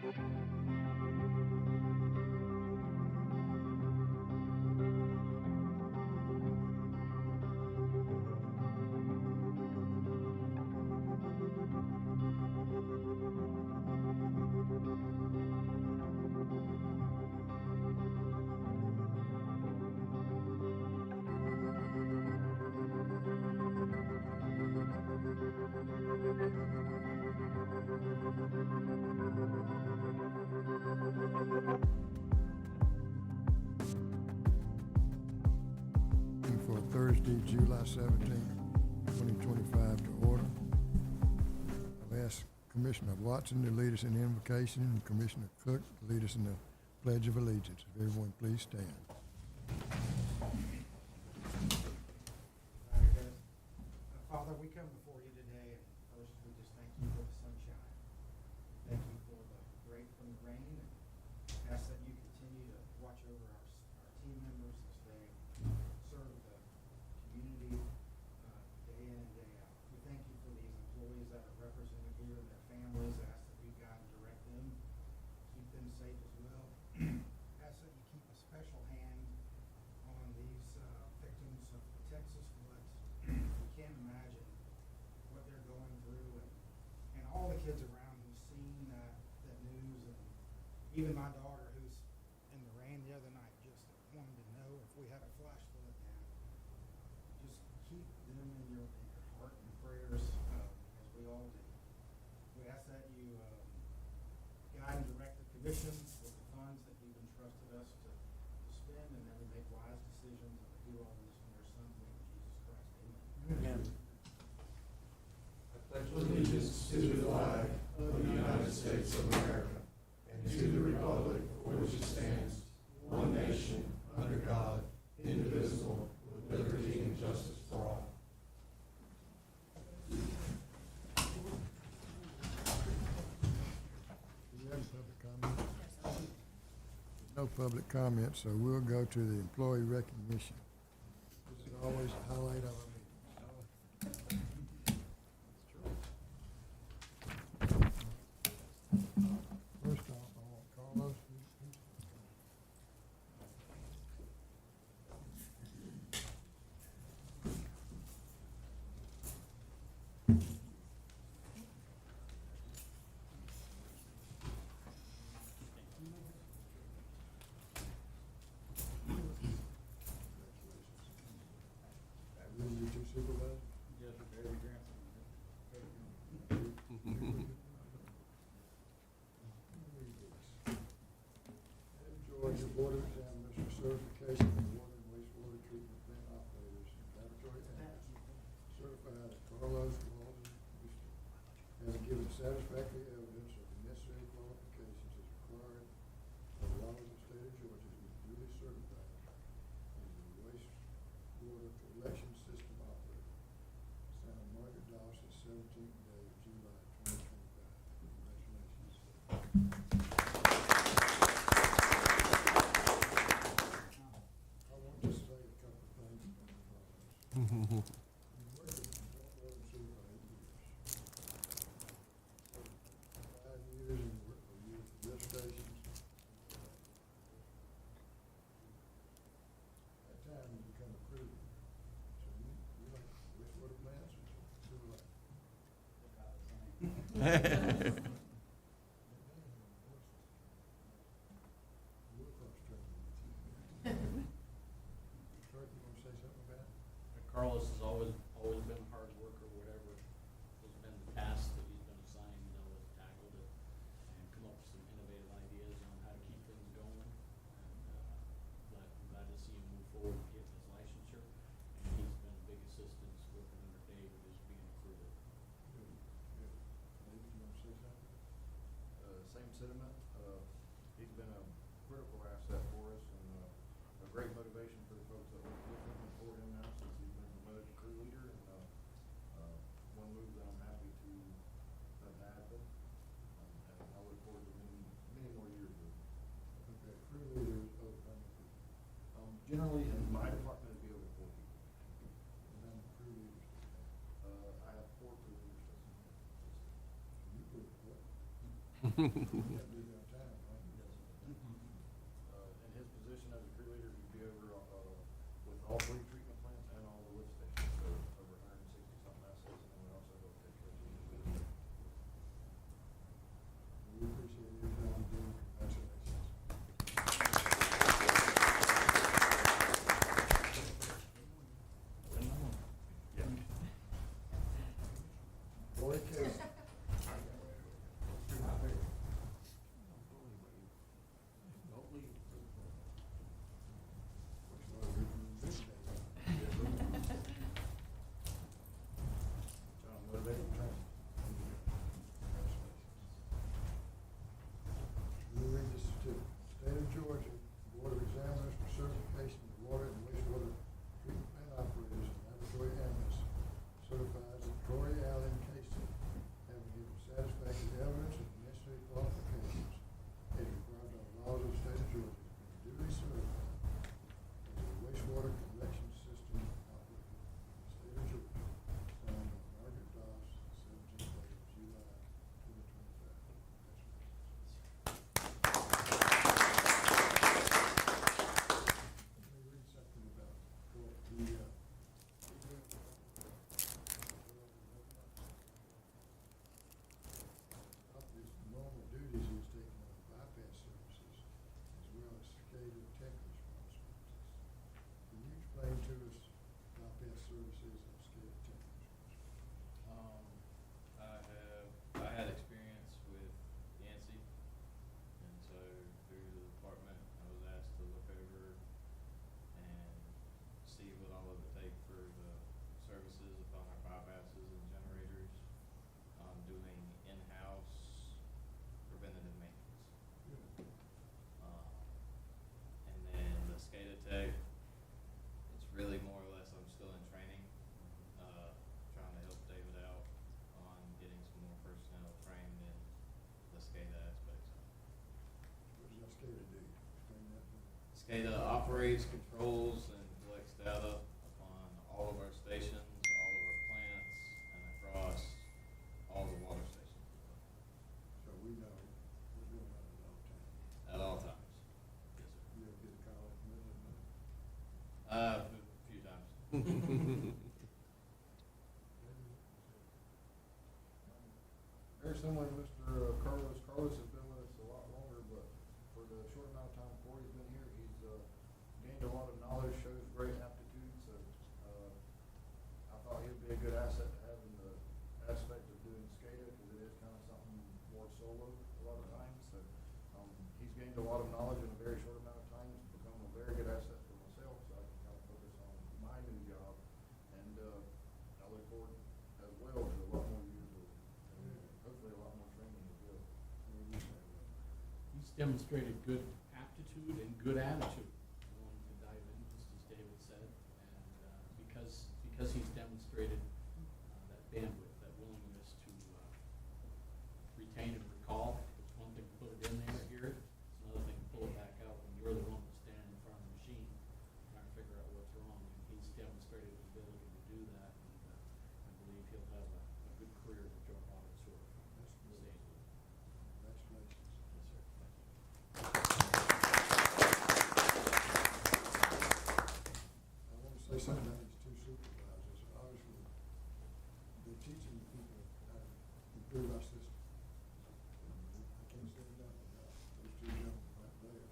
For Thursday, July 17th, 2025 to order. I'll ask Commissioner Watson to lead us in the invocation and Commissioner Cook to lead us in the Pledge of Allegiance. If everyone please stand. Father, we come before you today, and first we just thank you for the sunshine. Thank you for the break from the rain, and ask that you continue to watch over our team members as they serve the community day in and day out. We thank you for these employees that are represented here and their families. Ask that you guide and direct them, keep them safe as well. Ask that you keep a special hand on these victims of the Texas floods. We can't imagine what they're going through, and all the kids around who've seen that news, and even my daughter who's in the rain the other night just wanted to know if we had a flash flood now. Just keep them in your heart and prayers, as we all do. We ask that you guide and direct the commission with the funds that you've entrusted us to spend, and that we make wise decisions, and we do all this in your son's name, Jesus Christ. Amen. I pledge allegiance to the flag of the United States of America and to the republic for which it stands, one nation, under God, indivisible, with liberty and justice for all. Do you have public comment? No public comment, so we'll go to the employee recognition. This is always a highlight of our meetings. First off, I want Carlos. Will you two supervise? Yes, sir, David Grant. Georgia Board of Examiners for certification of water and wastewater treatment plant operators, laboratory analysts, certified that Carlos Walden has given satisfactory evidence of the necessary qualifications as required by the laws of the state of Georgia to be duly certified as a wastewater collection system operator. Signed Margaret Dawson, 17th day of July 2025. Congratulations. I want to say a couple of things about Carlos. He's worked with Water and Sewer for 8 years. 5 years and worked for youth lift stations. At time you become a crew. So you like wastewater plants or sewer like? Kirk, you want to say something about it? Carlos has always been a hard worker, whatever has been the task that he's been assigned, has tackled it and come up with some innovative ideas on how to keep things going. And I'm glad to see him move forward and get his licensure. And he's been a big assistance working under David as being a crew. Good, good. David, you want to say something? Same sentiment. He's been a critical asset for us and a great motivation for the folks that work with him and for him now since he's been promoted to crew leader. And one move that I'm happy to have happen. And I look forward to many more years with him. Okay, crew leader is over how many people? Generally, in my department, it'd be over 4 people. And how many crew leaders do you have? I have 4 crew leaders. You put what? You have to be downtown, right? In his position as a crew leader, he'd be over, with all three treatment plants and all the lift stations, so over 160 something assets, and then we also help take care of the individual. We appreciate everything you do. Congratulations. Roy Casey. John, motivated training. We'll read this certificate. State of Georgia Board of Examiners for certification of water and wastewater treatment plant operators and laboratory analysts certifies that Troy Allen Casey, having given satisfactory evidence of the necessary qualifications as required by the laws of the state of Georgia, has been duly certified as a wastewater collection system operator in the state of Georgia, signed by Margaret Doss, 17th day of July, 2025. Let me read something about of his normal duties, he has taken on bypass services as well as SCADA tech responsibilities. Can you explain to us bypass services and SCADA tech responsibilities? I had experience with Yancey, and so through the department, I was asked to look over and see what all it would take for the services upon our bypasses and generators, doing in-house preventative maintenance. Good. And then the SCADA tech, it's really more or less, I'm still in training, trying to help David out on getting some more personnel trained in the SCADA aspects. What does that SCADA do? Explain that to me. SCADA operates, controls, and collects data upon all of our stations, all of our plants, and across all the water stations So we know what's going on at all times. Yes, sir. You ever get a call in the middle of the night? A few times. Very similar to Mr. Carlos. Carlos has been with us a lot longer, but for the short amount of time Corey's been here, he's gained a lot of knowledge, shows great aptitude, so I thought he'd be a good asset to have in the aspect of doing SCADA, because it is kind of something more solo a lot of times, so he's gained a lot of knowledge in a very short amount of time. It's become a very good asset for myself, so I can kind of focus on my new job, and I look forward as well to a lot more years of hopefully a lot more training as well. He's demonstrated good aptitude and good attitude, willing to dive in, just as David said. And because he's demonstrated that bandwidth, that willingness to retain and recall, it's one thing to put it in there, hear it, it's another thing to pull it back out when you're the one that's standing in front of the machine trying to figure out what's wrong. And he's demonstrated his ability to do that, and I believe he'll have a good career to jump out of sort of That's good. stage. Congratulations. Yes, sir. Thank you. I want to say something about these two supervisors. Obviously, they're teaching people how to improve our system. I can't say enough about those two gentlemen right there.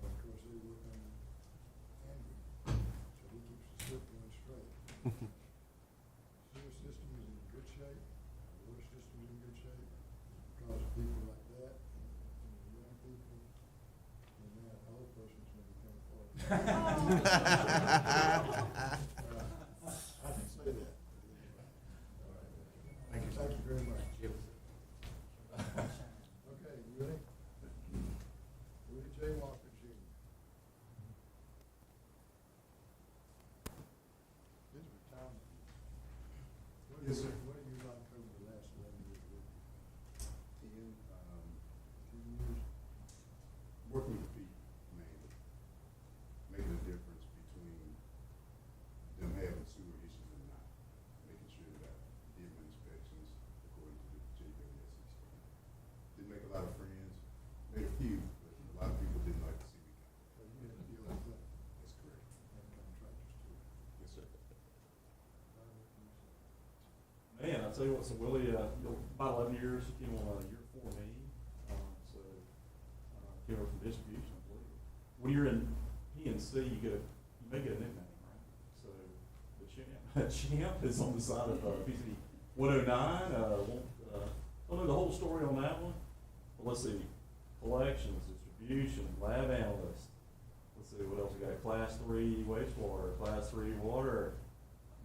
But of course, they work on Andrew, so he keeps the ship going straight. Sewer system is in good shape, our water system is in good shape, because of people like that, and the young people, and that old person's when they come forward. I can say that. All right. Thank you very much. Jim. Okay, you ready? Willie J. Walker Jr. His retirement. Yes, sir. What have you like over the last 11 years with you? 10 years? working with people mainly, making a difference between them having sewer issues and not, making sure that the inspections according to the JWSC standard, then making tell you what, so Willie, about 11 years, he came on year 4 me, came over from distribution, I believe. When you're in P&C, you may get a nickname, right? So the champ is on the side of PC 109. Don't know the whole story on that one, but let's see, collections, distribution, lab analyst. Let's see, what else we got? Class 3 wastewater, Class 3 water,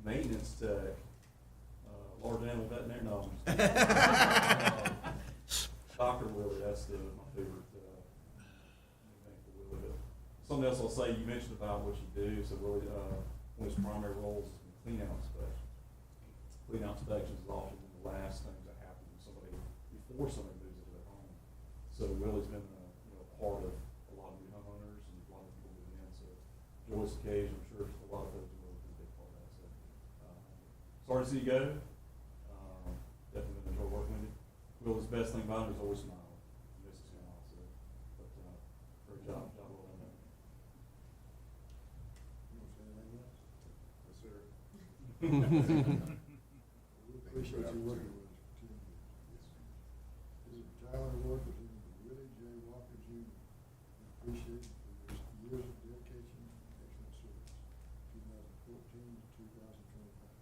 maintenance tech, large animal veterinary. No, I'm just Dr. Willie, that's my favorite nickname for Willie. But something else I'll say, you mentioned about what you do. So Willie, one of his primary roles is in clean out inspections. Clean out inspections is often one of the last things that happen before somebody moves into their home. So Willie's been a part of a lot of new homeowners and a lot of people moving in. So joyous occasion, I'm sure a lot of folks will be a big part of that. So sorry to see you go. Definitely enjoy working with you. Will's best thing about him is always smiling. He misses him also. But great job well done there. You want to say anything else? Yes, sir. We appreciate you working with us for 10 years. This is a Tyler Award presented to Willie J. Walker Jr. We appreciate it for his years of dedication and excellent service, 2014 to 2025.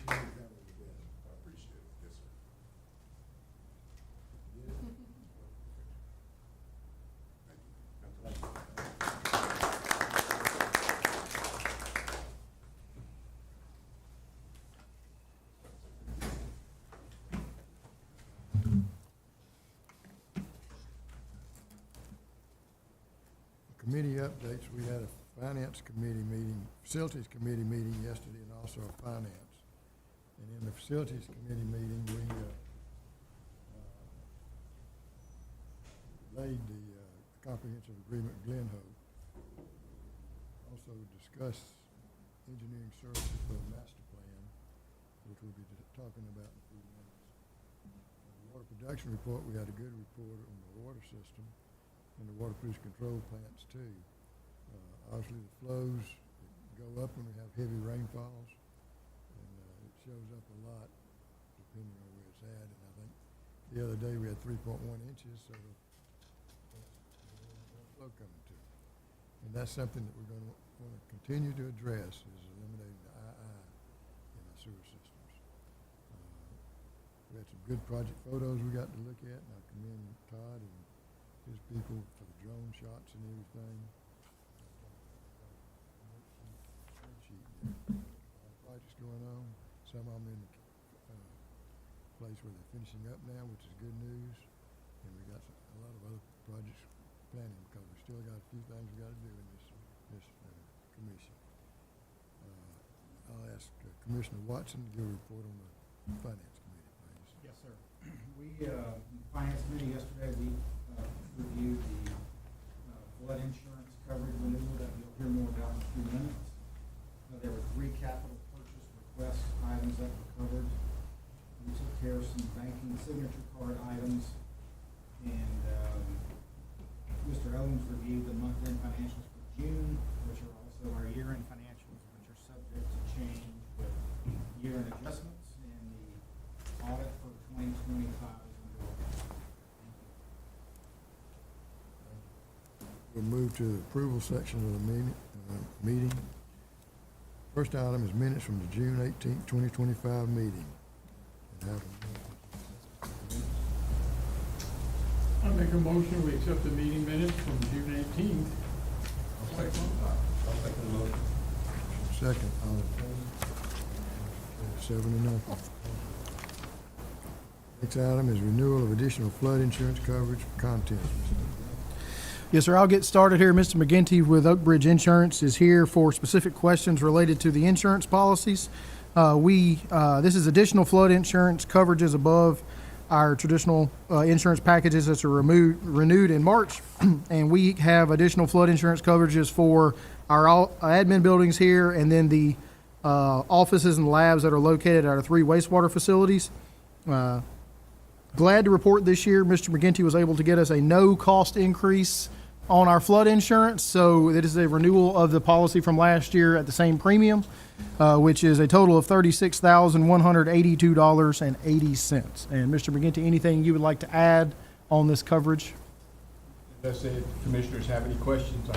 Congratulations. I appreciate it. Yes, sir. Committee updates, we had a finance committee meeting, facilities committee meeting yesterday, and also a finance. And in the facilities committee meeting, we laid the comprehensive agreement with Glenn Hope. Also discussed engineering services for the master plan, which we'll be talking about in a few minutes. The water production report, we had a good report on the water system and the water pollution control plants too. Obviously the flows go up when we have heavy rainfalls, and it shows up a lot depending on where it's at. And I think the other day we had 3.1 inches, so the flow coming to. And that's something that we're going to want to continue to address, is eliminating the II in our sewer systems. We had some good project photos we got to look at, and I commend Todd and his people for the drone shots and everything. Projects going on. Some of them in the place where they're finishing up now, which is good news. And we got a lot of other projects planning, because we still got a few things we got to do in this commission. I'll ask Commissioner Watson to give a report on the finance committee, please. Yes, sir. We, finance committee yesterday, we reviewed the flood insurance coverage renewal that you'll hear more about in a few minutes. There were 3 capital purchase request items that were covered. We took care of some banking signature card items, and Mr. Owens reviewed the month-end financials for June, which are also our year-end financials, which are subject to change with year-end adjustments, and the audit for 2025 is underway. We'll move to the approval section of the meeting. First item is minutes from the June 18th, 2025 meeting. I make a motion, we accept the meeting minutes from June 18th. I'll take the motion. Second, all in favor? 7-0. Next item is renewal of additional flood insurance coverage for contents. Yes, sir. I'll get started here. Mr. McGinty with Oak Bridge Insurance is here for specific questions related to the insurance policies. This is additional flood insurance coverages above our traditional insurance packages that are renewed in March. And we have additional flood insurance coverages for our admin buildings here, and then the offices and labs that are located at our 3 wastewater facilities. Glad to report this year, Mr. McGinty was able to get us a no-cost increase on our flood insurance, so it is a renewal of the policy from last year at the same premium, which is a total of $36,182.80. And Mr. McGinty, anything you would like to add on this coverage? As I said, if commissioners have any questions,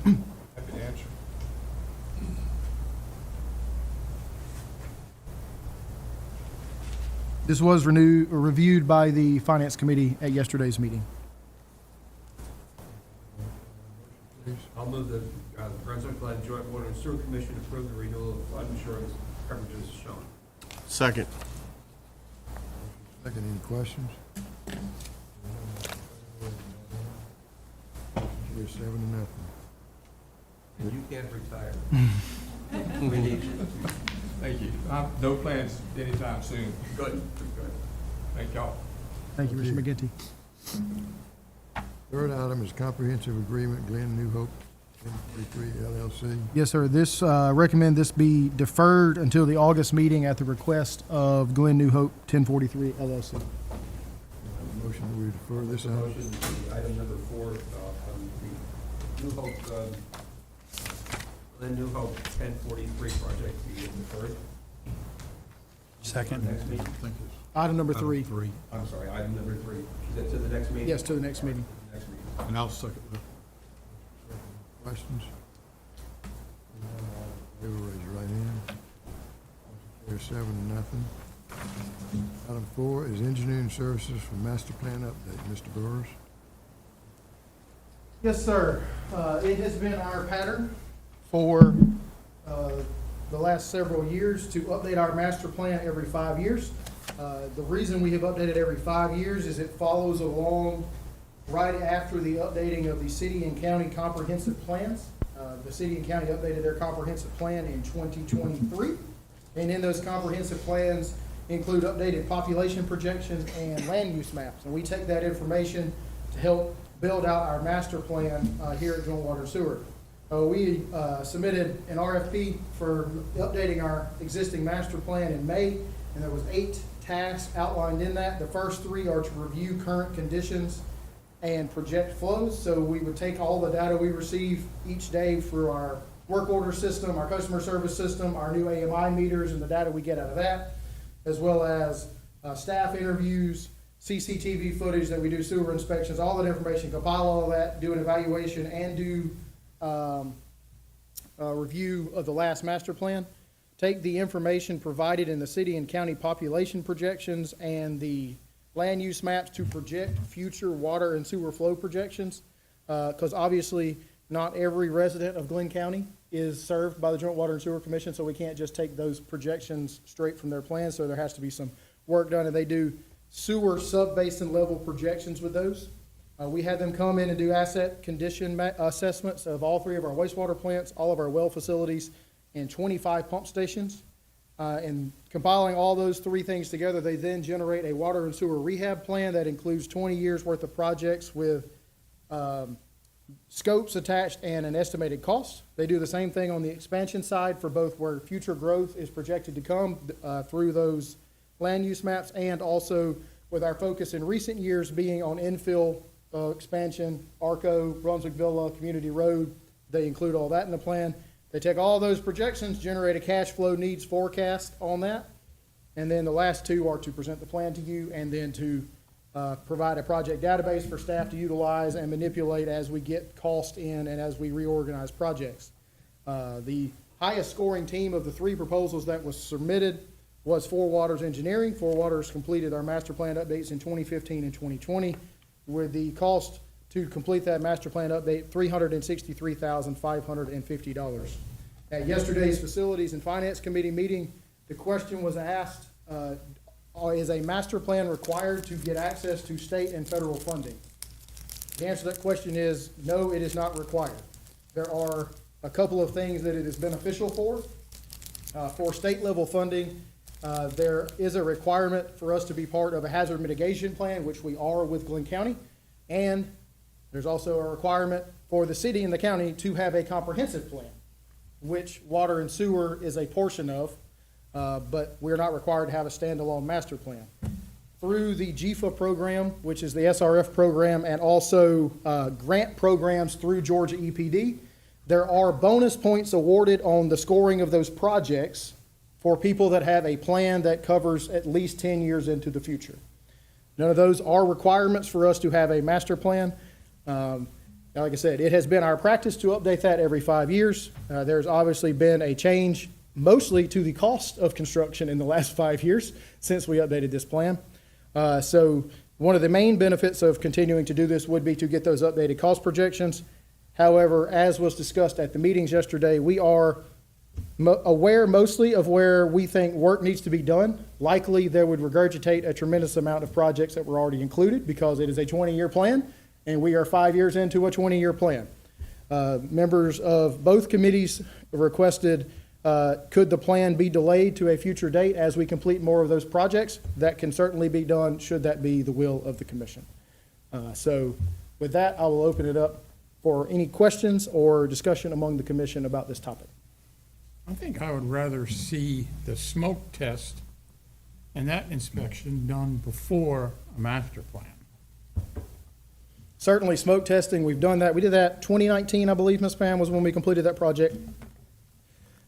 I'm happy to answer. This was reviewed by the Finance Committee at yesterday's meeting. Please. I'll move that the Brunswick-Glynn Joint Water and Sewer Commission approve the renewal of flood insurance coverages shown. Second. Second, any questions? We're 7-0. And you can't retire. We need you. Thank you. No plans anytime soon. Good, good. Thank y'all. Thank you, Mr. McGinty. Third item is comprehensive agreement, Glenn New Hope, 1043 LLC. Yes, sir. This, recommend this be deferred until the August meeting at the request of Glenn New Hope, 1043 LLC. Motion that we defer this item. Motion, item number 4, on the New Hope, Glenn New Hope 1043 project be deferred. Second. Next meeting. Item number 3. I'm sorry, item number 3. Is that to the next meeting? Yes, to the next meeting. Next meeting. And I'll second that. Questions? Everyone raise your right hand. There's 7-0. Item 4 is engineering services for master plan update. Mr. Burrs. Yes, sir. It has been our pattern for the last several years to update our master plan every 5 years. The reason we have updated every 5 years is it follows along right after the updating of the city and county comprehensive plans. The city and county updated their comprehensive plan in 2023. And in those comprehensive plans include updated population projections and land use maps. And we take that information to help build out our master plan here at Joint Water and Sewer. We submitted an RFP for updating our existing master plan in May, and there was 8 tasks outlined in that. The first 3 are to review current conditions and project flows. So we would take all the data we receive each day through our work order system, our customer service system, our new AMI meters, and the data we get out of that, as well as staff interviews, CCTV footage that we do sewer inspections, all that information, compile all of that, do an evaluation, and do a review of the last master plan. Take the information provided in the city and county population projections and the land use maps to project future water and sewer flow projections, because obviously not every resident of Glynn County is served by the Joint Water and Sewer Commission, so we can't just take those projections straight from their plans, so there has to be some work done, and they do sewer sub-basin level projections with those. We had them come in and do asset condition assessments of all 3 of our wastewater plants, all of our well facilities, and 25 pump stations. And compiling all those 3 things together, they then generate a water and sewer rehab plan that includes 20 years worth of projects with scopes attached and an estimated cost. They do the same thing on the expansion side for both where future growth is projected to come through those land use maps, and also with our focus in recent years being on infill expansion, ARCO, Brunswick Villa, Community Road. They include all that in the plan. They take all those projections, generate a cash flow needs forecast on that, and then the last 2 are to present the plan to you and then to provide a project database for staff to utilize and manipulate as we get cost in and as we reorganize projects. The highest scoring team of the 3 proposals that was submitted was 4 Waters Engineering. 4 Waters completed our master plan updates in 2015 and 2020, with the cost to complete that master plan update, $363,550. At yesterday's Facilities and Finance Committee meeting, the question was asked, is a master plan required to get access to state and federal funding? The answer to that question is no, it is not required. There are a couple of things that it is beneficial for. For state level funding, there is a requirement for us to be part of a hazard mitigation plan, which we are with Glynn County, and there's also a requirement for the city and the county to have a comprehensive plan, which water and sewer is a portion of, but we're not required to have a standalone master plan. through the GFA program, which is the SRF program, and also grant programs through Georgia EPD, there are bonus points awarded on the scoring of those projects for people that have a plan that covers at least 10 years into the future. None of those are requirements for us to have a master plan. Like I said, it has been our practice to update that every 5 years. There's obviously been a change mostly to the cost of construction in the last 5 years since we updated this plan. So one of the main benefits of continuing to do this would be to get those updated cost projections. However, as was discussed at the meetings yesterday, we are aware mostly of where we think work needs to be done. Likely, there would regurgitate a tremendous amount of projects that were already included because it is a 20-year plan, and we are 5 years into a 20-year plan. Members of both committees requested, could the plan be delayed to a future date as we complete more of those projects? That can certainly be done, should that be the will of the commission. So with that, I will open it up for any questions or discussion among the commission about this topic. I think I would rather see the smoke test and that inspection done before a master plan. Certainly, smoke testing, we've done that. We did that 2019, I believe, Ms. Pam, was when we completed that project.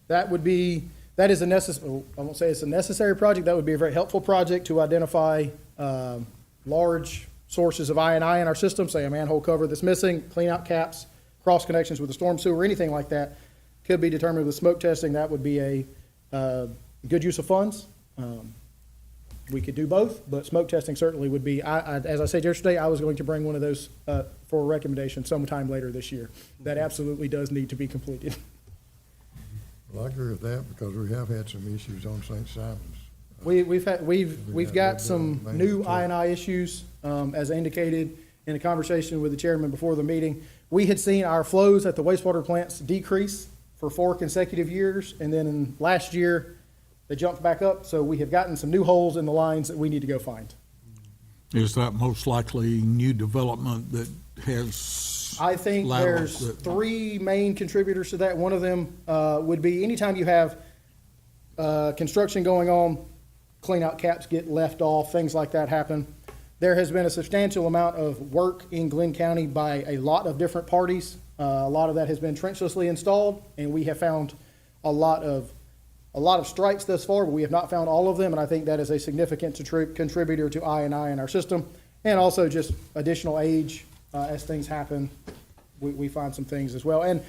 That is a necessary, I won't say it's a necessary project, that would be a very helpful project to identify large sources of I&I in our system, say a manhole cover that's missing, clean out caps, cross connections with a storm sewer, anything like that could be determined with smoke testing. That would be a good use of funds. We could do both, but smoke testing certainly would be, as I said yesterday, I was going to bring one of those for a recommendation sometime later this year. That absolutely does need to be completed. Well, I agree with that because we have had some issues on St. Simon's. We've got some new I&I issues, as indicated in a conversation with the chairman before the meeting. We had seen our flows at the wastewater plants decrease for 4 consecutive years, and then in last year, they jumped back up, so we have gotten some new holes in the lines that we need to go find. Is that most likely new development that has? I think laterals there's that- 3 main contributors to that. One of them would be anytime you have construction going on, clean out caps get left off, things like that happen. There has been a substantial amount of work in Glynn County by a lot of different parties. A lot of that has been trenchlessly installed, and we have found a lot of strikes thus far, but we have not found all of them, and I think that is a significant contributor to I&I in our system, and also just additional age as things happen. We find some things as well, and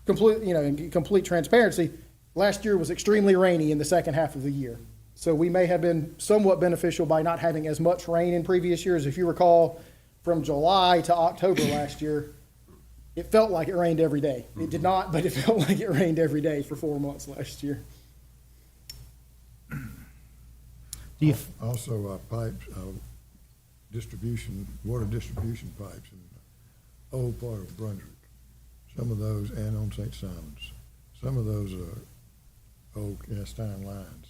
in complete transparency, last year was extremely rainy in the second half of the year, so we may have been somewhat beneficial by not having as much rain in previous years. If you recall, from July to October last year, it felt like it rained every day. It did not, but it felt like it rained every day for 4 months last year. Also, pipes, water distribution pipes in the old part of Brunswick. Some of those, and on St. Simon's, some of those are old cast iron lines.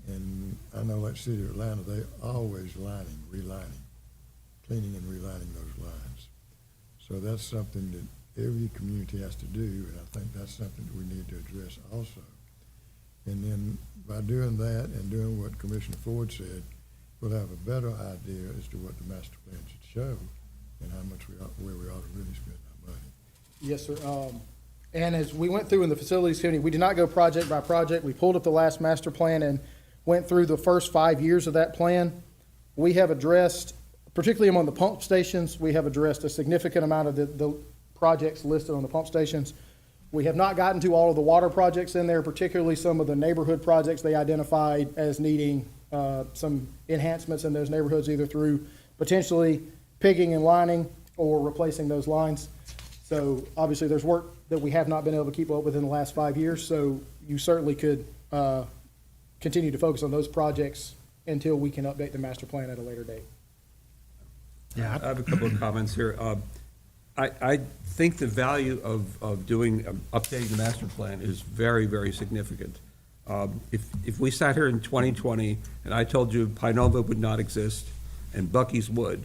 And I know like City of Atlanta, they always relining, cleaning and relining those lines. So that's something that every community has to do, and I think that's something that we need to address also. And then by doing that and doing what Commissioner Ford said, we'll have a better idea as to what the master plan should show and how much where we ought to really spend our money. Yes, sir. And as we went through in the facilities committee, we did not go project by project. We pulled up the last master plan and went through the first 5 years of that plan. We have addressed, particularly among the pump stations, we have addressed a significant amount of the projects listed on the pump stations. We have not gotten to all of the water projects in there, particularly some of the neighborhood projects they identified as needing some enhancements in those neighborhoods, either through potentially pigging and lining or replacing those lines. So obviously there's work that we have not been able to keep up with in the last 5 years, so you certainly could continue to focus on those projects until we can update the master plan at a later date. Yeah, I have a couple of comments here. I think the value of updating the master plan is very, very significant. If we sat here in 2020 and I told you Pinova would not exist and Bucky's would,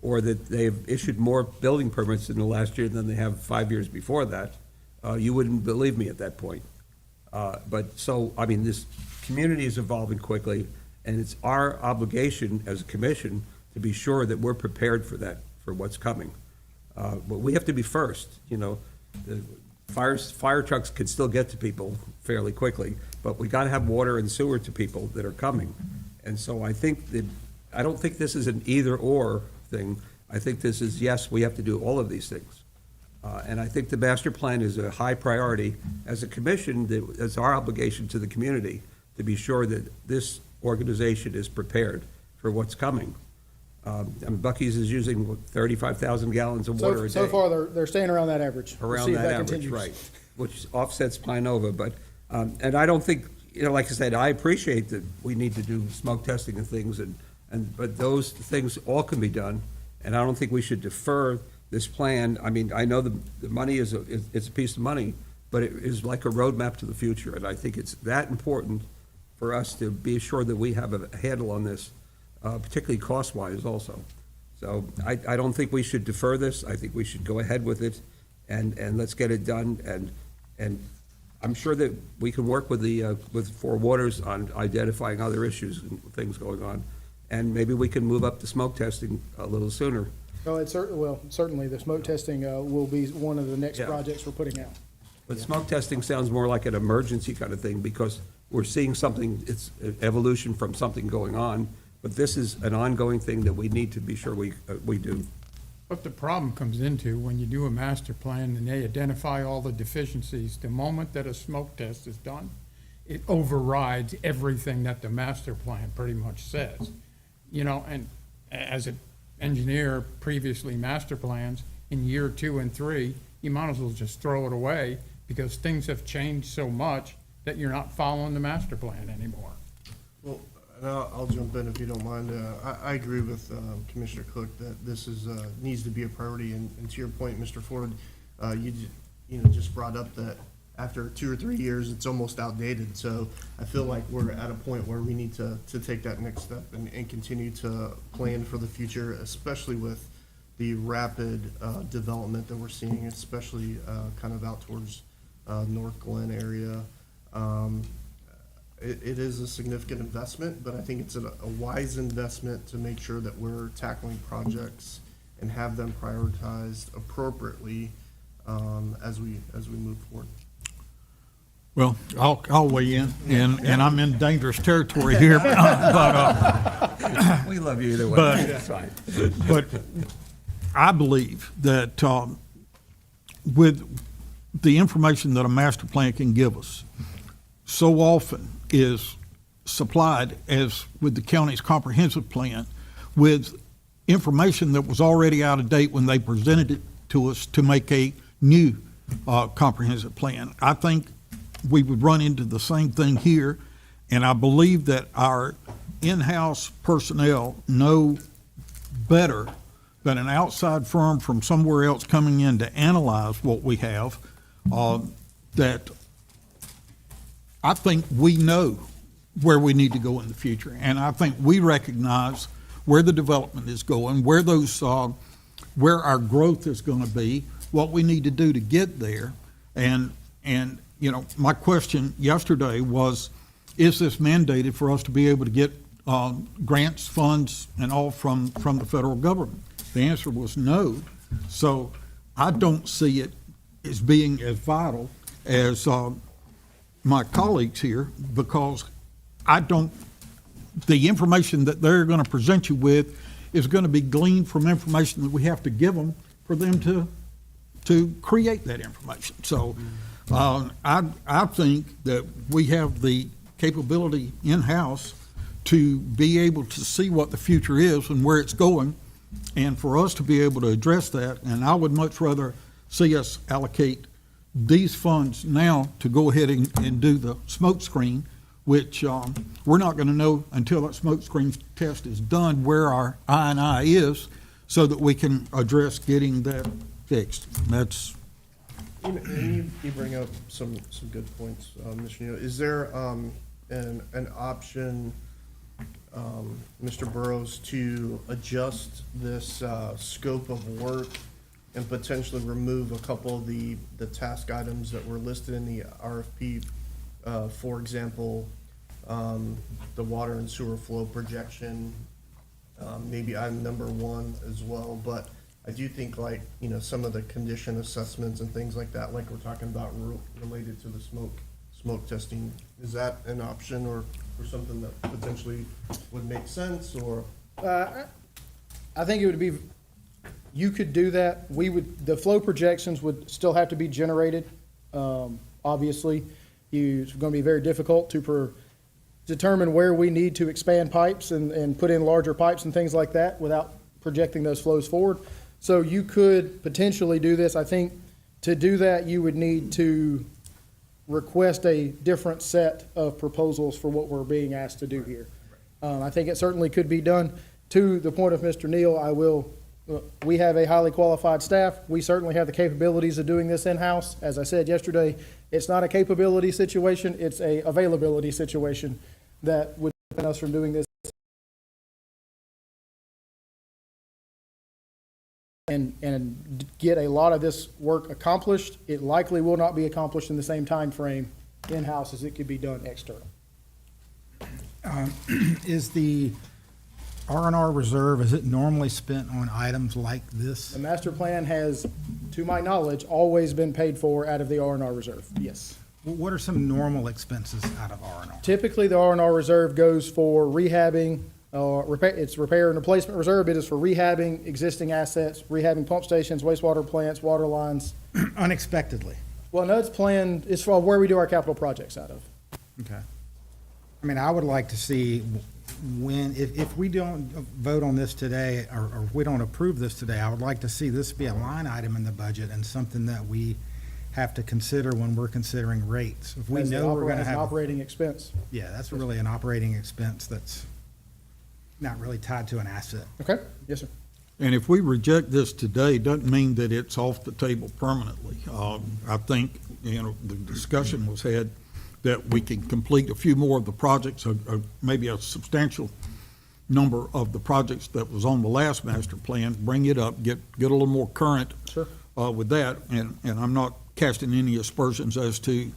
or that they've issued more building permits in the last year than they have 5 years before that, you wouldn't believe me at that point. This community is evolving quickly. And it's our obligation as a commission to be sure that we're prepared for that, for what's coming. But we have to be first, you know. The fire trucks can still get to people fairly quickly, but we gotta have water and sewer to people that are coming. And so I don't think this is an either-or thing. I think this is, yes, we have to do all of these things. And I think the master plan is a high priority. As a commission, it's our obligation to the community to be sure that this organization is prepared for what's coming. And Buc-ee's is using, what, 35,000 gallons of water a day. So far, they're staying around that average. We'll Around see if that average, continues. right, which offsets Pine Nova, but, and I don't think, you know, like I said, I appreciate that we need to do smoke testing and things, but those things all can be done, and I don't think we should defer this plan. I mean, I know the money it's a piece of money, but it is like a roadmap to the future, and I think it's that important for us to be sure that we have a handle on this, particularly cost-wise also. So I don't think we should defer this. I think we should go ahead with it, and let's get it done. And I'm sure that we can work with with Four Waters on identifying other issues and things going on. And maybe we can move up the smoke testing a little sooner. Well, certainly the smoke testing will be one of the next Yeah. projects we're putting out. But smoke testing sounds more like an emergency kind of thing, because we're seeing something, it's an evolution from something going on, but this is an ongoing thing that we need to be sure we do. What the problem comes into when you do a master plan and they identify all the deficiencies, the moment that a smoke test is done, it overrides everything that the master plan pretty much says. You know, and as an engineer, previously master plans, in year 2 and 3, you might as well just throw it away because things have changed so much that you're not following the master plan anymore. Well, and I'll jump in if you don't mind. I agree with Commissioner Cook that this is needs to be a priority. And to your point, Mr. Ford, you just brought up that after 2 or 3 years, it's almost outdated. So I feel like we're at a point where we need to take that next step and continue to plan for the future, especially with the rapid development that we're seeing, especially kind of out towards North Glen area. It is a significant investment, but I think it's a wise investment to make sure that we're tackling projects and have them prioritized appropriately as we move forward. Well, I'll weigh in, and I'm in dangerous territory here, but We love you either way. But- That's fine. But I believe that with the information that a master plan can give us, so often is supplied, as with the county's comprehensive plan, with information that was already out of date when they presented it to us to make a new comprehensive plan. I think we would run into the same thing here, and I believe that our in-house personnel know better than an outside firm from somewhere else coming in to analyze what we have, that I think we know where we need to go in the future. And I think we recognize where the development is going, where our growth is going to be, what we need to do to get there. And you know, my question yesterday was, is this mandated for us to be able to get grants, funds, and all from the federal government? The answer was no. So I don't see it as being as vital as my colleagues here, because the information that they're going to present you with is going to be gleaned from information that we have to give them for them to create that information. So I think that we have the capability in-house to be able to see what the future is and where it's going, and for us to be able to address that. And I would much rather see us allocate these funds now to go ahead and do the smoke screen, which we're not going to know until that smoke screen test is done where our I&I is, so that we can address getting that fixed. That's And you bring up some good points, Mr. Neal. Is there an option, Mr. Burrows, to adjust this scope of work and potentially remove a couple of the task items that were listed in the RFP? For example, the water and sewer flow projection. Maybe I'm number one as well, but I do think like, some of the condition assessments and things like that, like we're talking about related to the smoke testing, is that an option or something that potentially would make sense or? I think it would be, you could do that. The flow projections would still have to be generated. Obviously, it's going to be very difficult to determine where we need to expand pipes and put in larger pipes and things like that without projecting those flows forward. So you could potentially do this. I think to do that, you would need to request a different set of proposals for what we're being asked to do here. I think it certainly could be done. To the point of Mr. Neal, we have a highly qualified staff. We certainly have the capabilities of doing this in-house. As I said yesterday, it's not a capability situation, it's a availability situation that would prevent us from doing this. And get a lot of this work accomplished. It likely will not be accomplished in the same time frame in-house as it could be done external. Is the R&R reserve, is it normally spent on items like this? The master plan has, to my knowledge, always been paid for out of the R&R reserve, yes. What are some normal expenses out of R&R? Typically, the R&R reserve goes for rehabbing, it's repair and replacement reserve. It is for rehabbing existing assets, rehabbing pump stations, wastewater plants, water lines. Unexpectedly? Well, no, it's planned, it's for where we do our capital projects out of. Okay. I mean, I would like to see if we don't vote on this today, or if we don't approve this today, I would like to see this be a line item in the budget and something that we have to consider when we're considering rates. If we know we're gonna have. As an operating expense. Yeah, that's really an operating expense that's not really tied to an asset. Okay, yes, sir. And if we reject this today, doesn't mean that it's off the table permanently. I think, the discussion was had that we can complete a few more of the projects, or maybe a substantial number of the projects that was on the last master plan, bring it up, get a little more current. Sure. With that, and I'm not casting any aspersions as to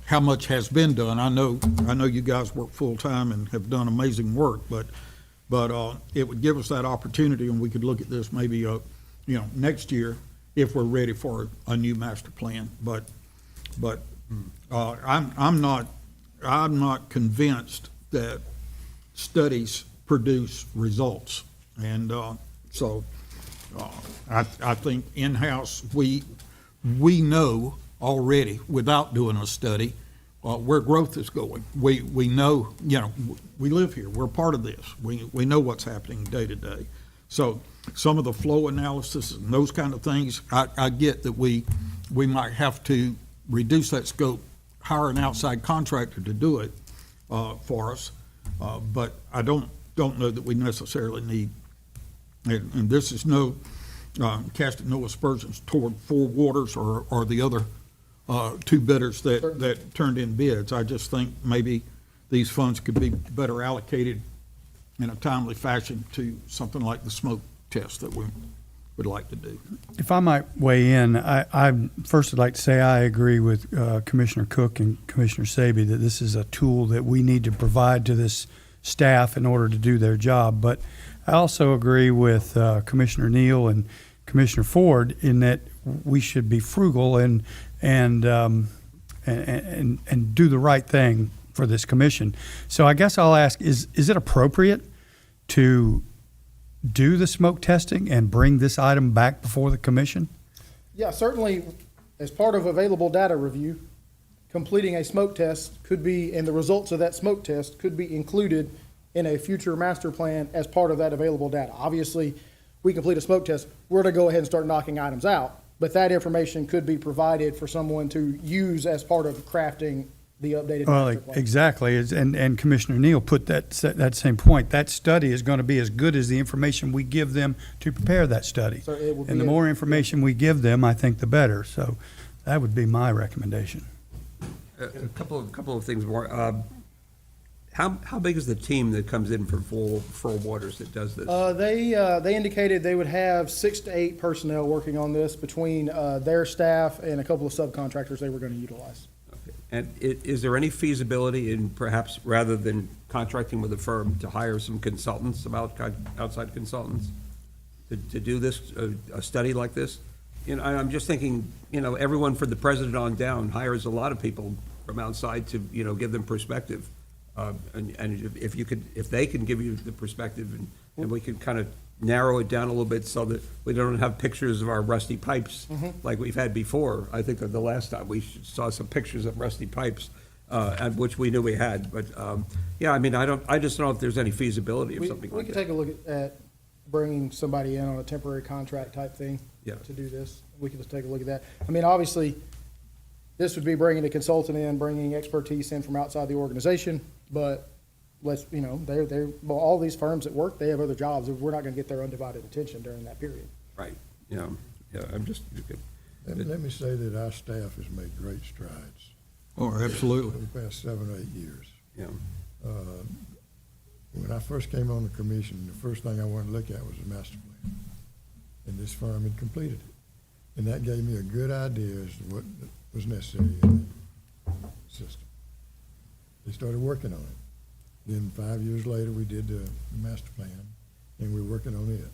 how much has been done. I know you guys work full-time and have done amazing work, but it would give us that opportunity, and we could look at this maybe, next year if we're ready for a new master plan. But I'm not convinced that studies produce results, and so I think in-house we know already without doing a study where growth is going. We know, we live here. We're part of this. We know what's happening day to day. So some of the flow analysis and those kind of things, I get that we might have to reduce that scope, hire an outside contractor to do it for us, but I don't know that we necessarily need. And this is casting no aspersions toward Four Waters or the other two bidders that turned in bids. I just think maybe these funds could be better allocated in a timely fashion to something like the smoke test that we would like to do. If I might weigh in, I first would like to say I agree with Commissioner Cook and Commissioner Saby that this is a tool that we need to provide to this staff in order to do their job. But I also agree with Commissioner Neal and Commissioner Ford in that we should be frugal and do the right thing for this commission. So I guess I'll ask, is it appropriate to do the smoke testing and bring this item back before the commission? Yeah, certainly, as part of available data review, completing a smoke test could be, and the results of that smoke test could be included in a future master plan as part of that available data. Obviously, we complete a smoke test, we're to go ahead and start knocking items out, but that information could be provided for someone to use as part of crafting the updated master plan. Exactly, and Commissioner Neal put that same point. That study is going to be as good as the information we give them to prepare that study. So it would be and the more information we give them, I think the better. So that would be my recommendation. A couple of things more. How big is the team that comes in from Four Waters that does this? They indicated they would have 6 to 8 personnel working on this between their staff and a couple of subcontractors they were going to utilize. And is there any feasibility in perhaps, rather than contracting with a firm, to hire some consultants, outside consultants, to do this, a study like this? You know, I'm just thinking, you know, everyone from the president on down hires a lot of people from outside to, you know, give them perspective. And if they can give you the perspective, and we can kind of narrow it down a little bit so that we don't have pictures of our rusty pipes like we've had before. I think that the last time we saw some pictures of rusty pipes, and which we knew we had. But, yeah, I mean, I just don't know if there's any feasibility of something We like could that. take a look at bringing somebody in on a temporary contract type thing. Yeah. To do this. We could just take a look at that. I mean, obviously, this would be bringing a consultant in, bringing expertise in from outside the organization, but let's, you know, well, all these firms that work, they have other jobs. We're not gonna get their undivided attention during that period. Right, yeah, I'm just, Let me say that our staff has made great strides Oh, absolutely. over the past 7 or 8 years. yeah. When I first came on the commission, the first thing I wanted to look at was the master plan. And this firm had completed it. And that gave me a good idea as to what was necessary in the system. They started working on it. Then 5 years later, we did the master plan, and we're working on it.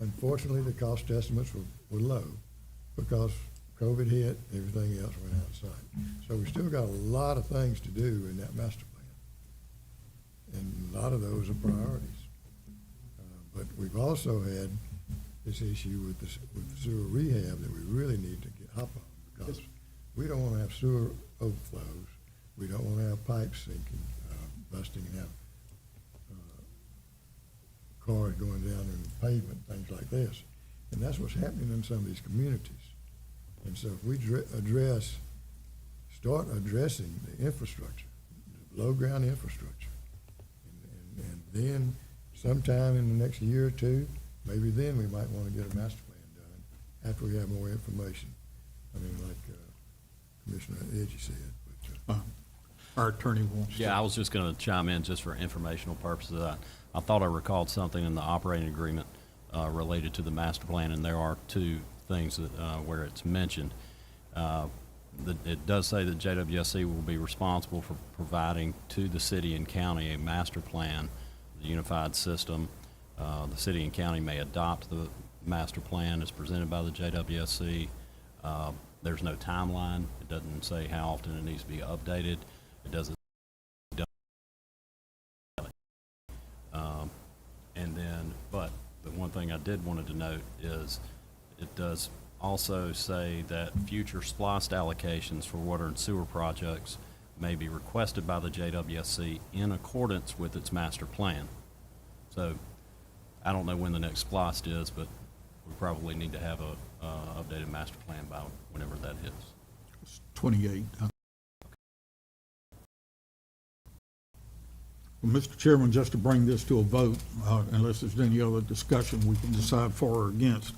Unfortunately, the cost estimates were low because COVID hit, everything else went out of sight. So we still got a lot of things to do in that master plan. And a lot of those are priorities. But we've also had this issue with the sewer rehab that we really need to get hop on, because we don't want to have sewer overflows. We don't want to have pipes sinking, busting, and have cars going down in the pavement, things like this. And that's what's happening in some of these communities. And so if we start addressing the infrastructure, the low-ground infrastructure, and then sometime in the next year or two, maybe then we might want to get a master plan done after we have more information. I mean, like Commissioner Edgy said. But, Our attorney wants to. Yeah, I was just going to chime in just for informational purposes. I thought I recalled something in the operating agreement related to the master plan, and there are two things that, where it's mentioned. It does say that JWSC will be responsible for providing to the city and county a master plan, the unified system. The city and county may adopt the master plan as presented by the JWSC. There's no timeline. It doesn't say how often it needs to be updated. It doesn't. And then, but the one thing I did wanted to note is it does also say that future spliced allocations for water and sewer projects may be requested by the JWSC in accordance with its master plan. So I don't know when the next spliced is, but we probably need to have a updated master plan by whenever that is. It's 28. Well, Mr. Chairman, just to bring this to a vote, unless there's any other discussion, we can decide for or against.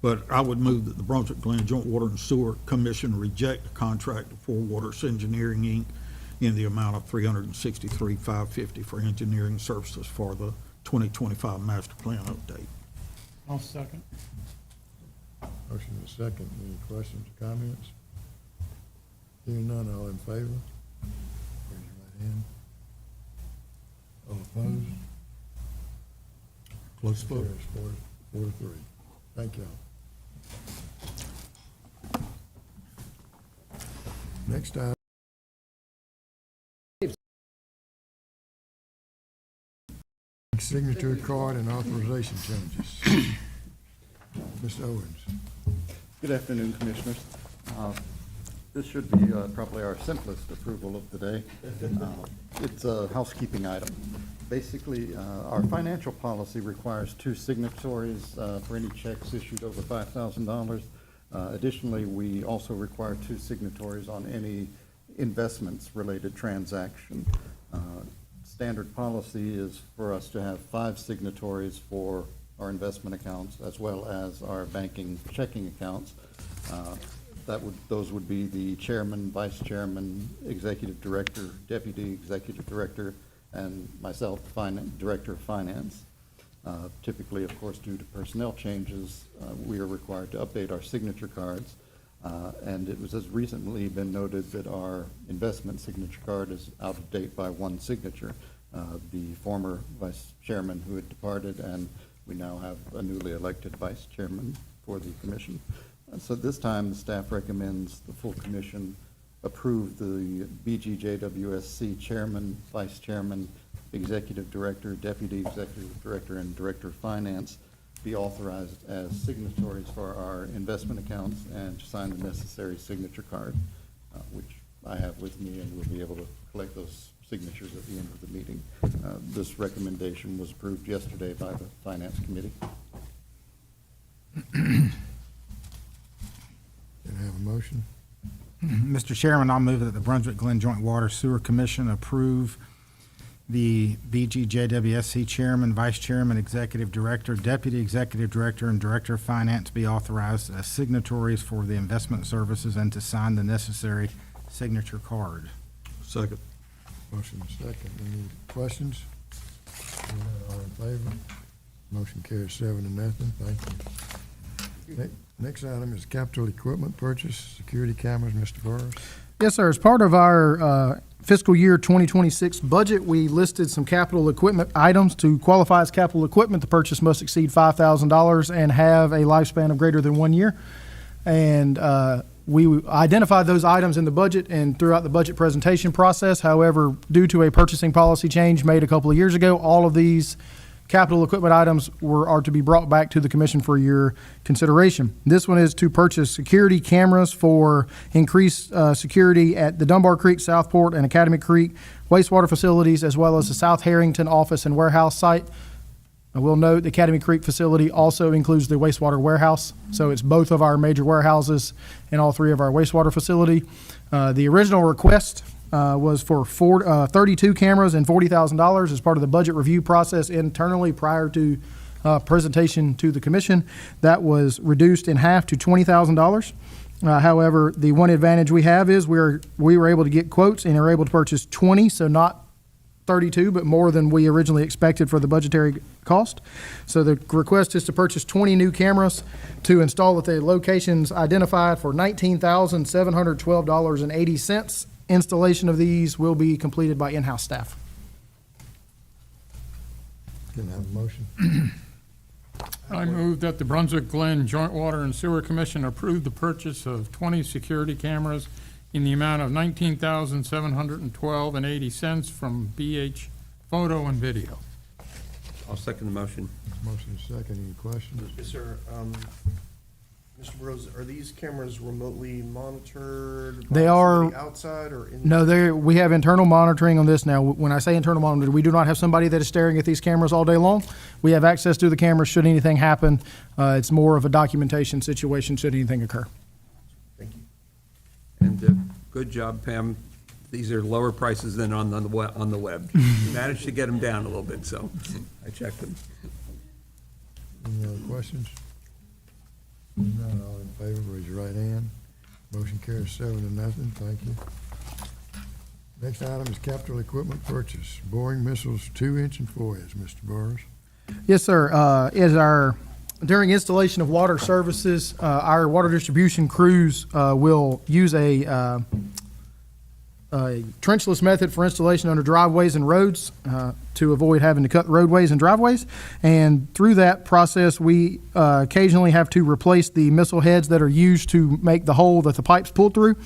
But I would move that the Brunswick-Glynn Joint Water and Sewer Commission reject the contract for Waters Engineering, Inc. in the amount of $363,550 for engineering services for the 2025 master plan update. I'll second. motion is second. Any questions or comments? Hearing none, all in favor? Raise your right hand. All opposed? Close vote. Carries 4-3. Thank y'all. Next item. Signature card and authorization changes. Mr. Owens. Good afternoon, Commissioners. This should be probably our simplest approval of the day. It's a housekeeping item. Basically, our financial policy requires 2 signatories for any checks issued over $5,000. Additionally, we also require 2 signatories on any investments-related transaction. Standard policy is for us to have 5 signatories for our investment accounts as well as our banking checking accounts. Those would be the chairman, vice chairman, executive director, deputy executive director, and myself, director of finance. Typically, of course, due to personnel changes, we are required to update our signature cards. And it was as recently been noted that our investment signature card is out of date by one signature. The former vice chairman who had departed, and we now have a newly elected vice chairman for the commission. So this time, the staff recommends the full commission approve the BGJWSC chairman, vice chairman, executive director, deputy executive director, and director of finance be authorized as signatories for our investment accounts and to sign the necessary signature card, which I have with me, and we'll be able to collect those signatures at the end of the meeting. This recommendation was approved yesterday by the Finance Committee. Can I have a motion? Mr. Chairman, I'll move that the Brunswick-Glynn Joint Water Sewer Commission approve the BGJWSC Chairman, Vice Chairman, Executive Director, Deputy Executive Director, and Director of Finance be authorized as signatories for the investment services and to sign the necessary signature card. Second. Motion second. Any questions? Hearing none, all in favor? Motion carries 7-0. Thank you. Next item is capital equipment purchase, security cameras. Mr. Burrows. Yes, sir. As part of our fiscal year 2026 budget, we listed some capital equipment items. To qualify as capital equipment, the purchase must exceed $5,000 and have a lifespan of greater than 1 year. And we identified those items in the budget and throughout the budget presentation process. However, due to a purchasing policy change made a couple of years ago, all of these capital equipment items are to be brought back to the commission for your consideration. This one is to purchase security cameras for increased security at the Dunbar Creek, Southport, and Academy Creek wastewater facilities, as well as the South Harrington office and warehouse site. I will note the Academy Creek facility also includes the wastewater warehouse, so it's both of our major warehouses and all three of our wastewater facility. The original request was for 32 cameras and $40,000 as part of the budget review process internally prior to presentation to the commission. That was reduced in half to $20,000. However, the one advantage we have is we were able to get quotes and are able to purchase 20, so not 32, but more than we originally expected for the budgetary cost. So the request is to purchase 20 new cameras to install at the locations identified for $19,712.80. Installation of these will be completed by in-house staff. Can I have a motion? I move that the Brunswick-Glynn Joint Water and Sewer Commission approve the purchase of 20 security cameras in the amount of $19,712.80 from BH Photo and Video. I'll second the motion. Motion second. Any questions? Yes, sir. Mr. Burrows, are these cameras remotely monitored? They by are- somebody outside or in? No, we have internal monitoring on this now. When I say internal monitoring, we do not have somebody that is staring at these cameras all day long. We have access to the cameras should anything happen. It's more of a documentation situation should anything occur. Thank you. And good job, Pam. These are lower prices than on the web. We managed to get them down a little bit, so I checked them. Any other questions? None, all in favor, raise your right hand. Motion carries 7-0. Thank you. Next item is capital equipment purchase, boring missiles 2-inch and 4-inch. Mr. Burrows. Yes, sir. During installation of water services, our water distribution crews will use a trenchless method for installation under driveways and roads to avoid having to cut roadways and driveways. And through that process, we occasionally have to replace the missile heads that are used to make the hole that the pipes pull through.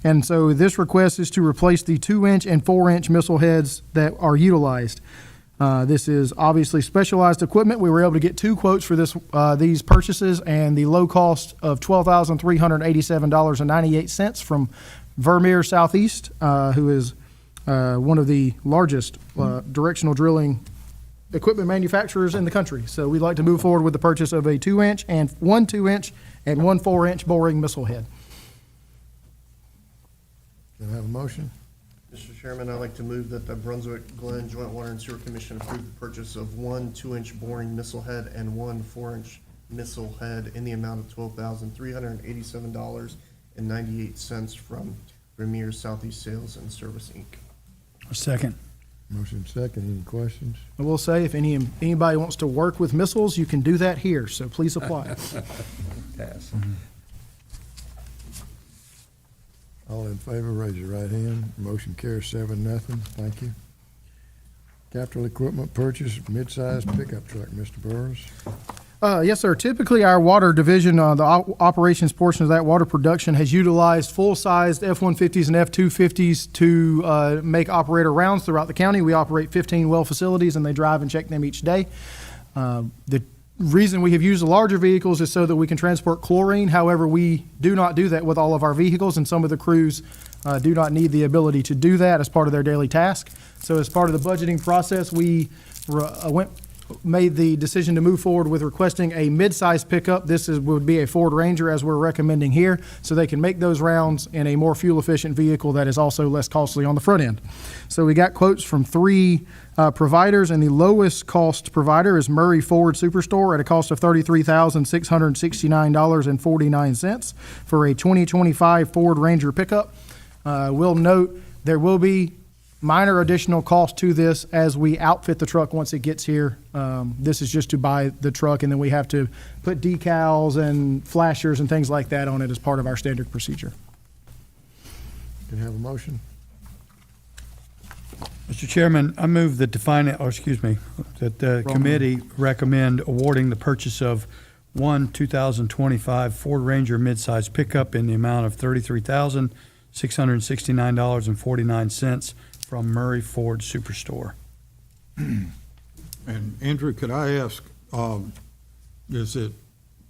And so this request is to replace the 2-inch and 4-inch missile heads that are utilized. This is obviously specialized equipment. We were able to get 2 quotes for these purchases, and the low cost of $12,387.98 from Vermeer Southeast, who is one of the largest directional drilling equipment manufacturers in the country. So we'd like to move forward with the purchase of a 2-inch and 1 2-inch and 1 4-inch boring missile head. Can I have a motion? Mr. Chairman, I'd like to move that the Brunswick-Glynn Joint Water and Sewer Commission approve the purchase of 1 2-inch boring missile head and 1 4-inch missile head in the amount of $12,387.98 from Vermeer Southeast Sales and Service, Inc. Second. Motion second. Any questions? I will say, if anybody wants to work with missiles, you can do that here, so please apply. Pass. All in favor, raise your right hand. Motion carries 7-0. Thank you. Capital equipment purchase, mid-sized pickup truck, Mr. Burris. Yes, sir. Typically, our water division, the operations portion of that water production has utilized full-sized F-150s and F-250s to make operator rounds throughout the county. We operate 15 well facilities, and they drive and check them each day. The reason we have used the larger vehicles is so that we can transport chlorine. However, we do not do that with all of our vehicles, and some of the crews do not need the ability to do that as part of their daily task. So as part of the budgeting process, we made the decision to move forward with requesting a mid-size pickup. This would be a Ford Ranger, as we're recommending here, so they can make those rounds in a more fuel-efficient vehicle that is also less costly on the front end. So we got quotes from 3 providers, and the lowest cost provider is Murray Ford Superstore at a cost of $33,669.49 for a 2025 Ford Ranger pickup. We'll note there will be minor additional cost to this as we outfit the truck once it gets here. This is just to buy the truck, and then we have to put decals and flashers and things like that on it as part of our standard procedure. Can I have a motion? Mr. Chairman, I move that the committee recommend awarding the purchase of one 2025 Ford Ranger midsize pickup in the amount of $33,669.49 from Murray Ford Superstore. And Andrew, could I ask, is it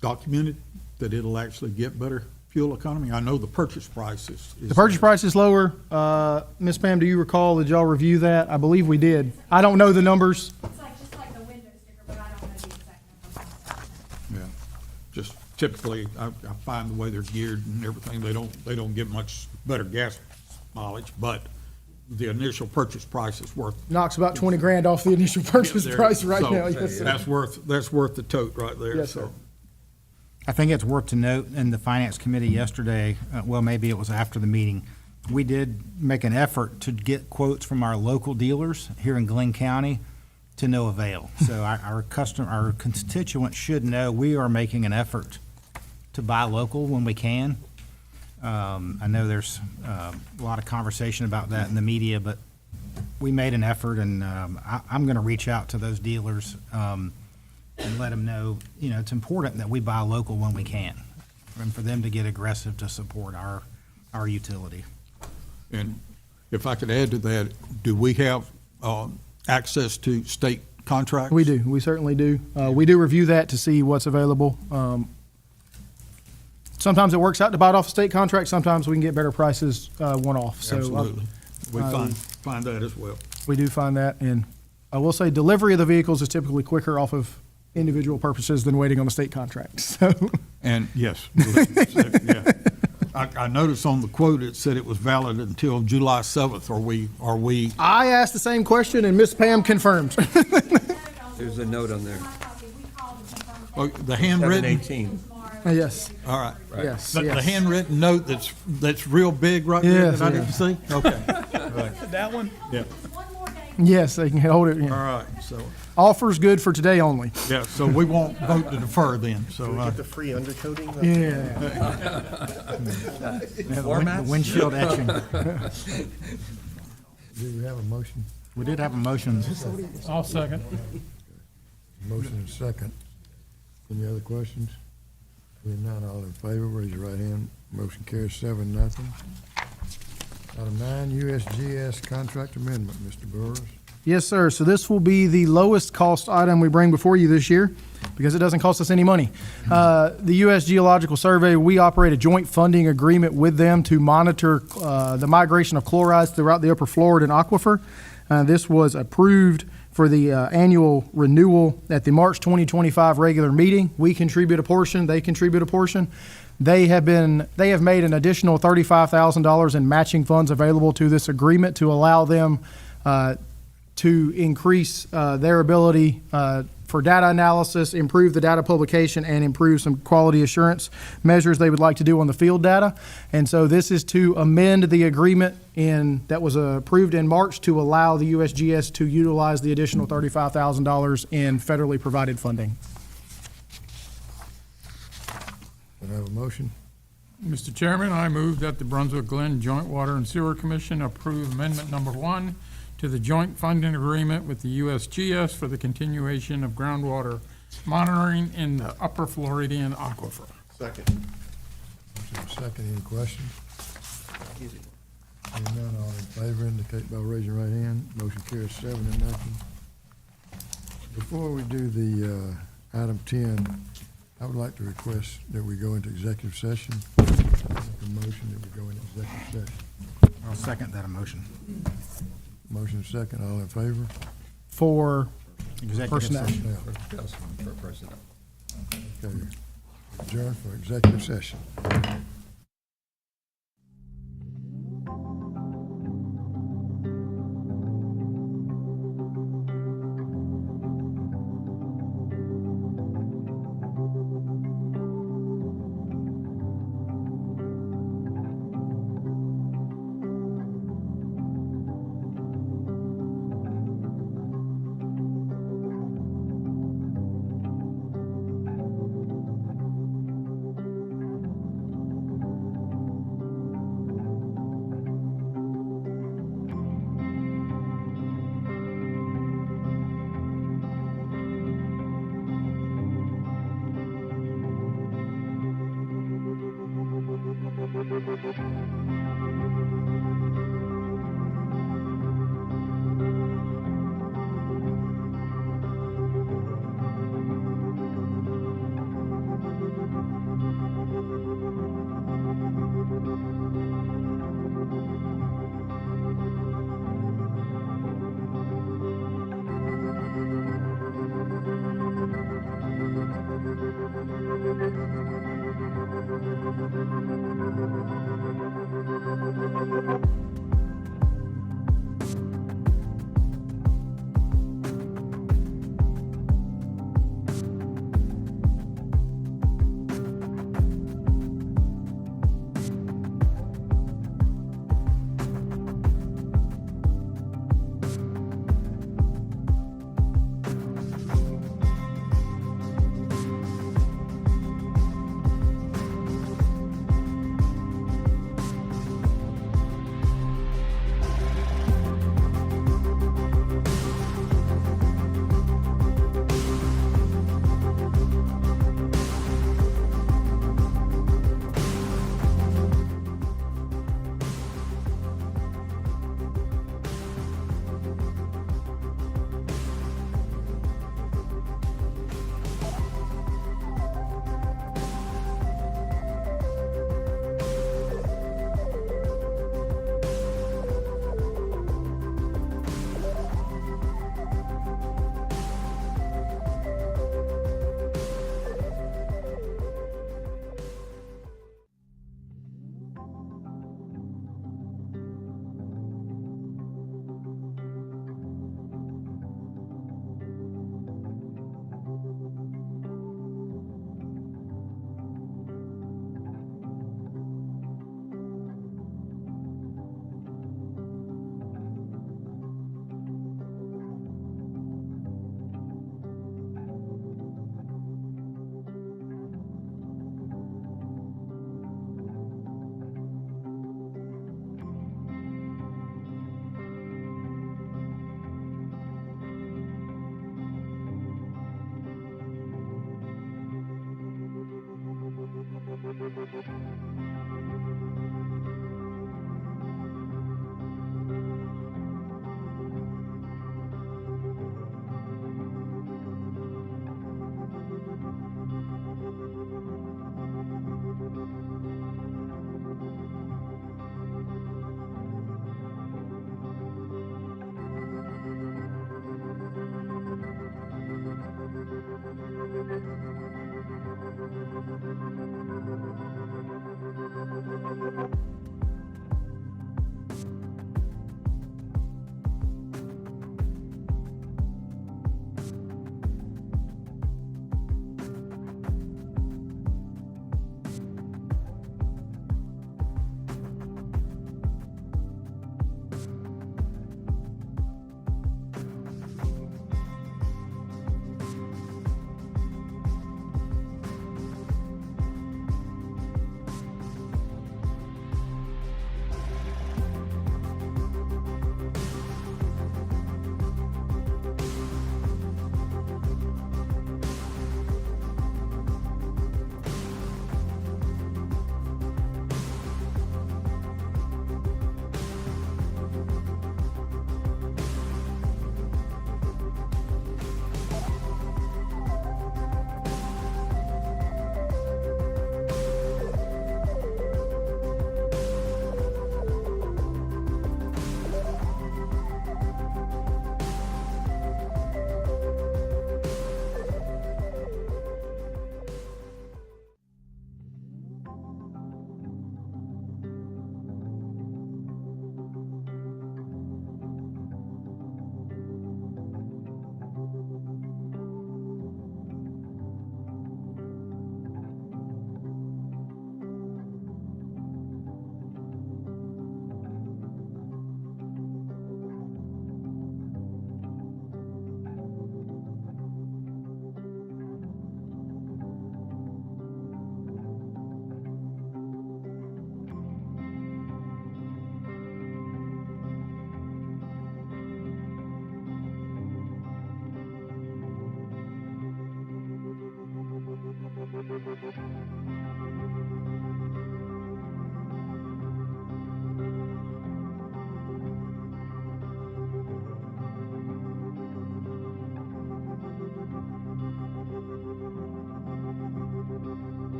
documented that it'll actually get better fuel economy? I know the purchase price is. The purchase price is lower. Ms. Pam, do you recall, did y'all review that? I believe we did. I don't know the numbers. It's like, just like the window sticker, but I don't know the exact numbers. Yeah, just typically, I find the way they're geared and everything, they don't get much better gas mileage, but the initial purchase price is worth. Knocks about 20 grand off the initial purchase price right So, now. Yes, sir. That's worth the tote right there. Yes, so. sir. I think it's worth to note in the Finance Committee yesterday, well, maybe it was after the meeting, we did make an effort to get quotes from our local dealers here in Glynn County to no avail. So our constituents should know we are making an effort to buy local when we can. I know there's a lot of conversation about that in the media, but we made an effort, and I'm going to reach out to those dealers and let them know, it's important that we buy local when we can, and for them to get aggressive to support our utility. And if I could add to that, do we have access to state contracts? We do. We certainly do. We do review that to see what's available. Sometimes it works out to buy it off a state contract. Sometimes we can get better prices one-off. So, Absolutely. We find that as well. We do find that. And I will say delivery of the vehicles is typically quicker off of individual purposes than waiting on the state contract. So. And yes, yeah. I noticed on the quote, it said it was valid until July 7th. Are we? I asked the same question, and Miss Pam confirmed. There's a note on there. Oh, the handwritten? 7/18. Yes. All right. Yes. The yes. handwritten note that's real big right there Yes, that I yeah. didn't see? Okay. That one? Yeah. Yes, they can hold it. All Yeah. right, so, Offer's good for today only. yeah, so we won't vote to defer then, so. Can we get the free undercoating? Yeah. The windshield etching. Do we have a motion? We did have a motion. I'll second. Motion and second. Any other questions? Being none, all in favor, raise your right hand. Motion carries 7-0. Item 9, USGS contract amendment, Mr. Burris. Yes, sir. So this will be the lowest cost item we bring before you this year because it doesn't cost us any money. The U.S. Geological Survey, we operate a joint funding agreement with them to monitor the migration of chlorides throughout the upper Floridan aquifer. This was approved for the annual renewal at the March 2025 regular meeting. We contribute a portion, they contribute a portion. They have made an additional $35,000 in matching funds available to this agreement to allow them to increase their ability for data analysis, improve the data publication, and improve some quality assurance measures they would like to do on the field data. And so this is to amend the agreement that was approved in March to allow the USGS to utilize the additional $35,000 in federally provided funding. Can I have a motion? Mr. Chairman, I move that the Brunswick-Glynn Joint Water and Sewer Commission approve Amendment Number 1 to the joint funding agreement with the USGS for the continuation of groundwater monitoring in the Upper Floridian Aquifer. Second. Motion second, any questions? Hearing none, all in favor indicate by raising your right hand. Motion carries 7-0. Before we do the item 10, I would like to request that we go into executive session. Make a motion that we go into executive session. I'll second that motion. Motion second, all in favor? For executive Personnel. session. For personnel. Okay, adjourn for executive session.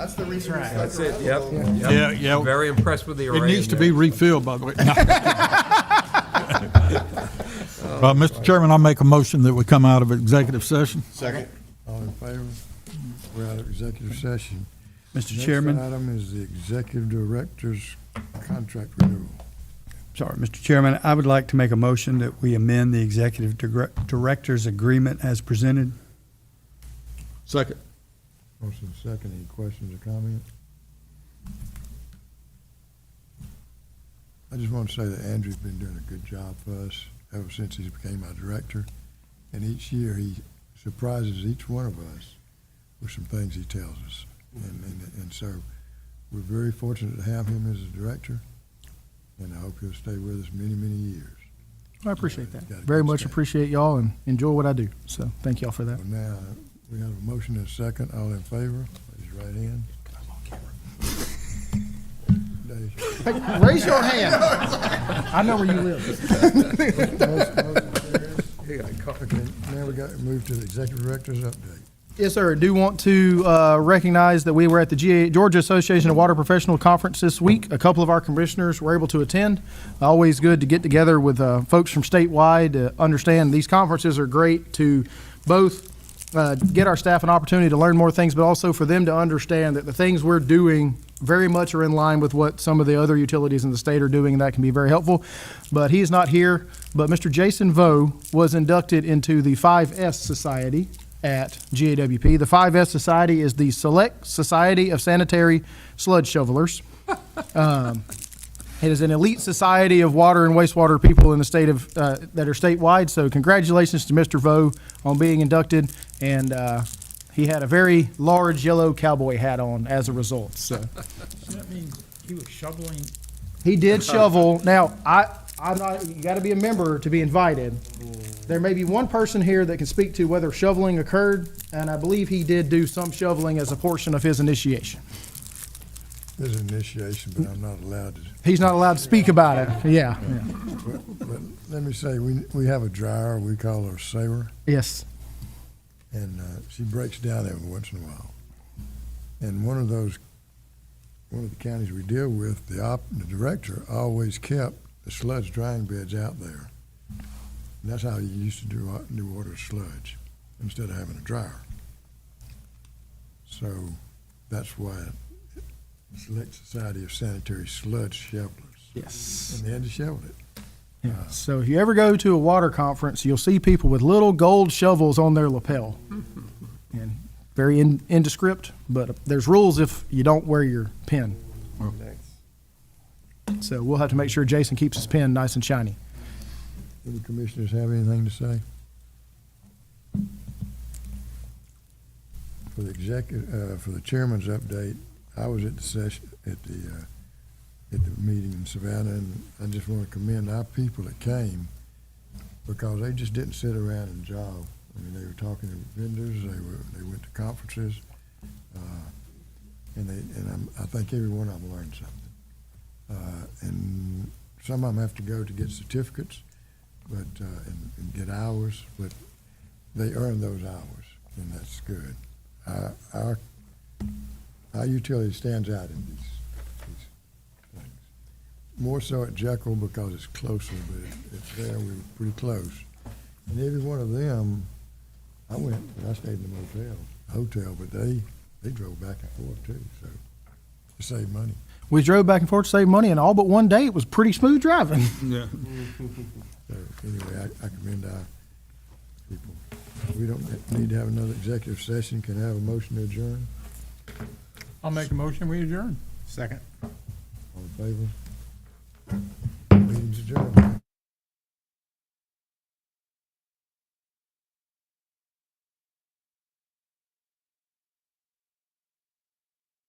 That's the reason. right. That's it, yep. Yeah, yeah. Very impressed with the array. It needs to in be there. refilled, by the way. Mr. Chairman, I'll make a motion that we come out of executive session. Second. All in favor? We're out of executive session. Mr. Chairman. Next item is the executive director's contract renewal. Sorry, Mr. Chairman, I would like to make a motion that we amend the executive director's agreement as presented. Second. Motion second. Any questions or comments? I just want to say that Andrew's been doing a good job for us ever since he became our director. And each year he surprises each one of us with some things he tells us. And so we're very fortunate to have him as a director. And I hope he'll stay with us many, many years. I appreciate that. Got a Very good much staff. appreciate y'all and enjoy what I do. So thank y'all for that. Well, now, we have a motion and a second. All in favor, raise your right hand. Dave. Hey, raise your hand. I know where you live. Motion carries. Okay, now we got to move to the executive director's update. Yes, sir. I do want to recognize that we were at the Georgia Association of Water Professional Conference this week. A couple of our commissioners were able to attend. Always good to get together with folks from statewide to understand these conferences are great to both get our staff an opportunity to learn more things, but also for them to understand that the things we're doing very much are in line with what some of the other utilities in the state are doing, and that can be very helpful. But he is not here, but Mr. Jason Vo was inducted into the 5S Society at GAWP. The 5S Society is the Select Society of Sanitary Sludge Shovelers. It is an elite society of water and wastewater people in the state of that are statewide. So congratulations to Mr. Vo on being inducted, and he had a very large yellow cowboy hat on as a result. So That means he was shoveling. he did shovel. Now I'm not. You got to be a member to be invited. There may be one person here that can speak to whether shoveling occurred, and I believe he did do some shoveling as a portion of his initiation. There's an initiation, but I'm not allowed to. He's not allowed to speak about it. Yeah. But let me say, we have a dryer, we call her Sarah, Yes. and she breaks down every once in a while. And one of the counties we deal with, the director always kept the sludge drying beds out there. And that's how you used to do water sludge, instead of having a dryer. So that's why Select Society of Sanitary Sludge Shovelers. Yes. And they had to shovel it. Yeah. So if you ever go to a water conference, you'll see people with little gold shovels on their lapel. And very indescript, but there's rules if you don't wear your pin. So we'll have to make sure Jason keeps his pin nice and shiny. Any commissioners have anything to say? For the for the chairman's update, I was at the session, at the meeting in Savannah, and I just want to commend our people that came, because they just didn't sit around and jog. I mean, they were talking to vendors, they went to conferences, and I think every one of them learned something. And some of them have to go to get certificates, but and get hours, but they earn those hours, and that's good. Our utility stands out in these things. More so at Jekyll because it's closer, but it's there, we were pretty close. And every one of them, I stayed in the hotel, but they drove back and forth too, so to save money. We drove back and forth to save money, and all but one day it was pretty smooth driving. Yeah. So anyway, I commend our people. We don't need to have another executive session. Can I have a motion to adjourn? I'll make a motion, we adjourn. Second. All in favor?